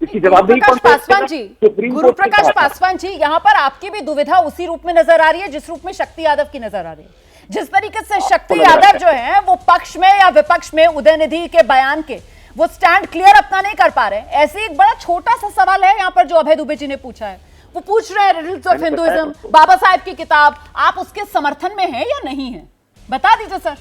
इसकी जवाबदेही कौन पासवान जी, गुरु प्रकाश पासवान जी, यहाँ पर आपकी भी दुविधा उसी रूप में नजर आ रही है जिस रूप में शक्ति यादव की नजर आ रही है। जिस तरीके से शक्ति यादव जो है वो पक्ष में या विपक्ष में उदयनिधि के बयान के वो स्टैंड क्लियर अपना नहीं कर पा रहे, ऐसे एक बड़ा छोटा सा सवाल है यहाँ पर जो अभय दुबे जी ने पूछा है। वो पूछ रहे हैं riddles of Hinduism, Baba Saheb की किताब, आप उसके समर्थन में हैं या नहीं है, बता दीजिए सर।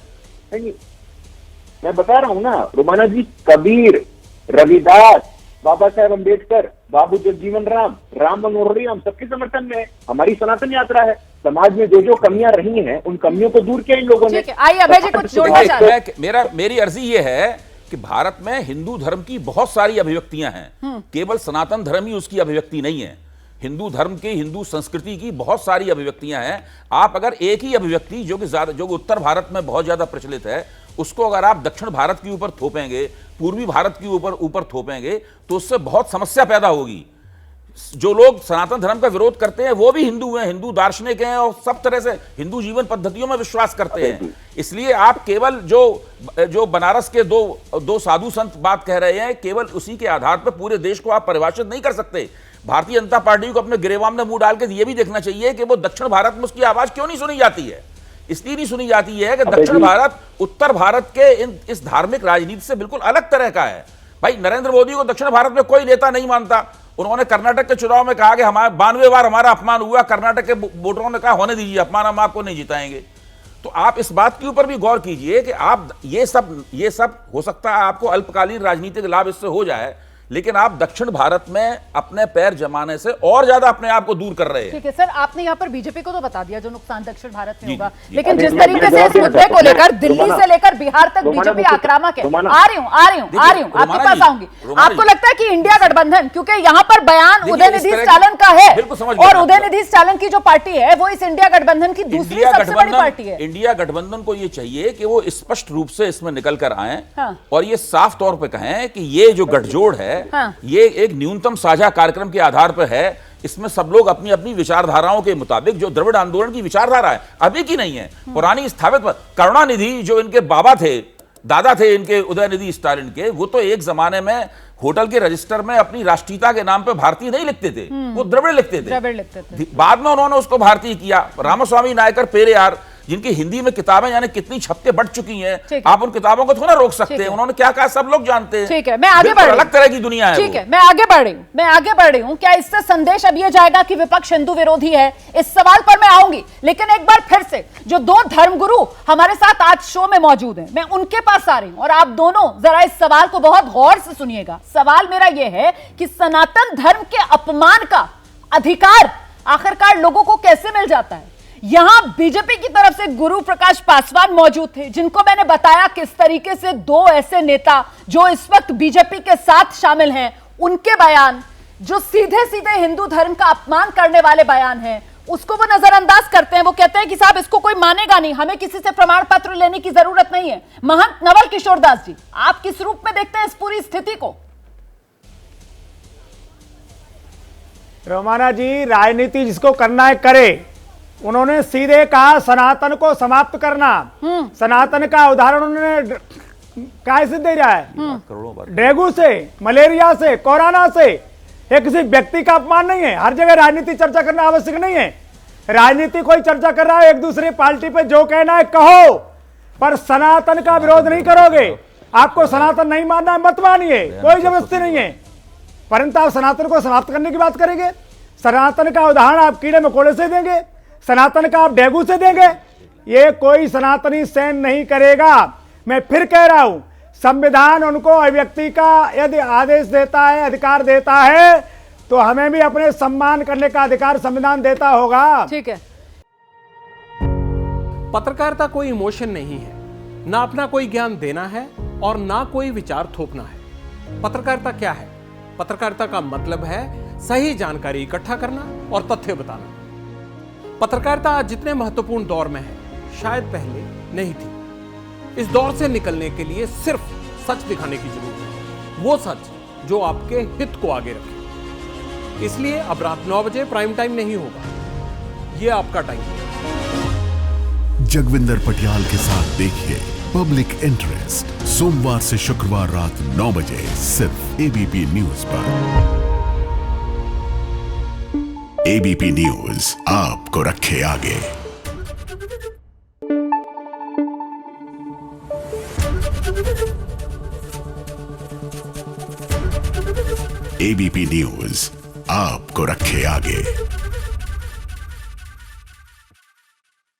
मैं बता रहा हूं ना रोमाना जी, कबीर, रविदास, बाबा साहेब अम्बेडकर, बाबू जगजीवन राम, राम मनोहर राम सबके समर्थन में हमारी सनातन यात्रा है। समाज में जो जो कमियां रही हैं उन कमियों को दूर किया इन लोगों ने। आइए अभय जी कुछ जोड़ना चाहते हैं। मेरी अर्जी ये है कि भारत में हिंदू धर्म की बहुत सारी अभिव्यक्तियां हैं, केवल सनातन धर्म ही उसकी अभिव्यक्ति नहीं है। हिंदू धर्म की, हिंदू संस्कृति की बहुत सारी अभिव्यक्तियां हैं। आप अगर एक ही अभिव्यक्ति जो उत्तर भारत में बहुत ज्यादा प्रचलित है उसको अगर आप दक्षिण भारत के ऊपर थोपेंगे, पूर्वी भारत के ऊपर थोपेंगे तो उससे बहुत समस्या पैदा होगी। जो लोग सनातन धर्म का विरोध करते हैं वो भी हिंदू हैं, हिंदू दार्शनिक हैं और सब तरह से हिंदू जीवन पद्धतियों में विश्वास करते हैं। इसलिए आप केवल जो बनारस के दो साधु संत बात कह रहे हैं, केवल उसी के आधार पर पूरे देश को आप परिभाषित नहीं कर सकते। भारतीय जनता पार्टी को अपने गिरेबान में मुंह डाल के ये भी देखना चाहिए कि वो दक्षिण भारत में उसकी आवाज क्यों नहीं सुनी जाती है। इसलिए नहीं सुनी जाती है कि दक्षिण भारत उत्तर भारत के इस धार्मिक राजनीति से बिल्कुल अलग तरह का है। भाई नरेंद्र मोदी को दक्षिण भारत में कोई नेता नहीं मानता। उन्होंने कर्नाटक के चुनाव में कहा कि हमारा 92 बार हमारा अपमान हुआ, कर्नाटक के वोटरों ने कहा होने दीजिए अपमान, हम आपको नहीं जिताएंगे। तो आप इस बात के ऊपर भी गौर कीजिए कि आप ये सब हो सकता है आपको अल्पकालीन राजनीतिक लाभ इससे हो जाए, लेकिन आप दक्षिण भारत में अपने पैर जमाने से और ज्यादा अपने आप को दूर कर रहे हैं। ठीक है सर, आपने यहाँ पर बीजेपी को तो बता दिया जो नुकसान दक्षिण भारत में होगा, लेकिन जिस तरीके से इस मुद्दे को लेकर दिल्ली से लेकर बिहार तक बीजेपी आक्रामक है। आ रही हूँ आपके पास आऊंगी। आपको लगता है कि इंडिया गठबंधन, क्योंकि यहाँ पर बयान उदयनिधि स्टालिन का है और उदयनिधि स्टालिन की जो पार्टी है वो इस इंडिया गठबंधन की दूसरी सबसे बड़ी पार्टी है। इंडिया गठबंधन को ये चाहिए कि वो स्पष्ट रूप से इसमें निकल कर आए और ये साफ तौर पर कहें कि ये जो गठजोड़ है ये एक न्यूनतम साझा कार्यक्रम के आधार पर है। इसमें सब लोग अपनी अपनी विचारधाराओं के मुताबिक, जो द्रविड़ आंदोलन की विचारधारा है अभी की नहीं है, पुरानी स्थापित करुणानिधि जो इनके बाबा थे, दादा थे इनके उदयनिधि स्टालिन के, वो तो एक जमाने में होटल के रजिस्टर में अपनी राष्ट्रीयता के नाम पे भारतीय नहीं लिखते थे, वो द्रविड़ लिखते थे। बाद में उन्होंने उसको भारतीय किया। रामास्वामी नायकर पेरियार जिनकी हिंदी में किताबें यानी कितनी छपके बढ़ चुकी हैं, आप उन किताबों को थोड़ा रोक सकते हैं। उन्होंने क्या कहा सब लोग जानते हैं। ठीक है, मैं आगे बढ़ रही हूं। अलग तरह की दुनिया है। ठीक है, मैं आगे बढ़ रही हूं। क्या इससे संदेश अब ये जाएगा कि विपक्ष हिंदू विरोधी है? इस सवाल पर मैं आऊंगी, लेकिन एक बार फिर से जो दो धर्मगुरु हमारे साथ आज शो में मौजूद हैं, मैं उनके पास आ रही हूं और आप दोनों जरा इस सवाल को बहुत गौर से सुनिएगा। सवाल मेरा यह है कि सनातन धर्म के अपमान का अधिकार आखिरकार लोगों को कैसे मिल जाता है? यहां बीजेपी की तरफ से गुरु प्रकाश पासवान मौजूद थे, जिनको मैंने बताया किस तरीके से दो ऐसे नेता जो इस वक्त बीजेपी के साथ शामिल हैं, उनके बयान जो सीधे सीधे हिंदू धर्म का अपमान करने वाले बयान हैं, उसको वो नजरअंदाज करते हैं। वो कहते हैं कि साहब इसको कोई मानेगा नहीं, हमें किसी से प्रमाण पत्र लेने की जरूरत नहीं है। महंत नवल किशोर दास जी, आप किस रूप में देखते हैं इस पूरी स्थिति को? रोमाना जी, राजनीति जिसको करना है करे। उन्होंने सीधे कहा सनातन को समाप्त करना। सनातन का उदाहरण उन्होंने कैसे दे रहा है? डेंगू से, मलेरिया से, कोरोना से। ये किसी व्यक्ति का अपमान नहीं है। हर जगह राजनीति चर्चा करना आवश्यक नहीं है। राजनीति कोई चर्चा कर रहा है, एक दूसरे पार्टी पे जो कहना है कहो, पर सनातन का विरोध नहीं करोगे। आपको सनातन नहीं मानना है मत मानिए, कोई जबरदस्ती नहीं है, परंतु आप सनातन को समाप्त करने की बात करेंगे। सनातन का उदाहरण आप कीड़े मकोड़े से देंगे, सनातन का आप डेंगू से देंगे। ये कोई सनातनी सहन नहीं करेगा। मैं फिर कह रहा हूं, संविधान उनको अभिव्यक्ति का यदि आदेश देता है, अधिकार देता है, तो हमें भी अपने सम्मान करने का अधिकार संविधान देता होगा। ठीक है। पत्रकारिता कोई इमोशन नहीं है, ना अपना कोई ज्ञान देना है और ना कोई विचार थोपना है। पत्रकारिता क्या है? पत्रकारिता का मतलब है सही जानकारी इकट्ठा करना और तथ्य बताना। पत्रकारिता आज जितने महत्वपूर्ण दौर में है, शायद पहले नहीं थी। इस दौर से निकलने के लिए सिर्फ सच दिखाने की जरूरत है, वो सच जो आपके हित को आगे रखे। इसलिए अब रात 9 बजे प्राइम टाइम नहीं होगा, ये आपका टाइम है। जगविंदर पटियाल के साथ देखिए पब्लिक इंटरेस्ट, सोमवार से शुक्रवार रात 9 बजे सिर्फ एबीपी न्यूज पर। एबीपी न्यूज आपको रखे आगे। एबीपी न्यूज आपको रखे आगे।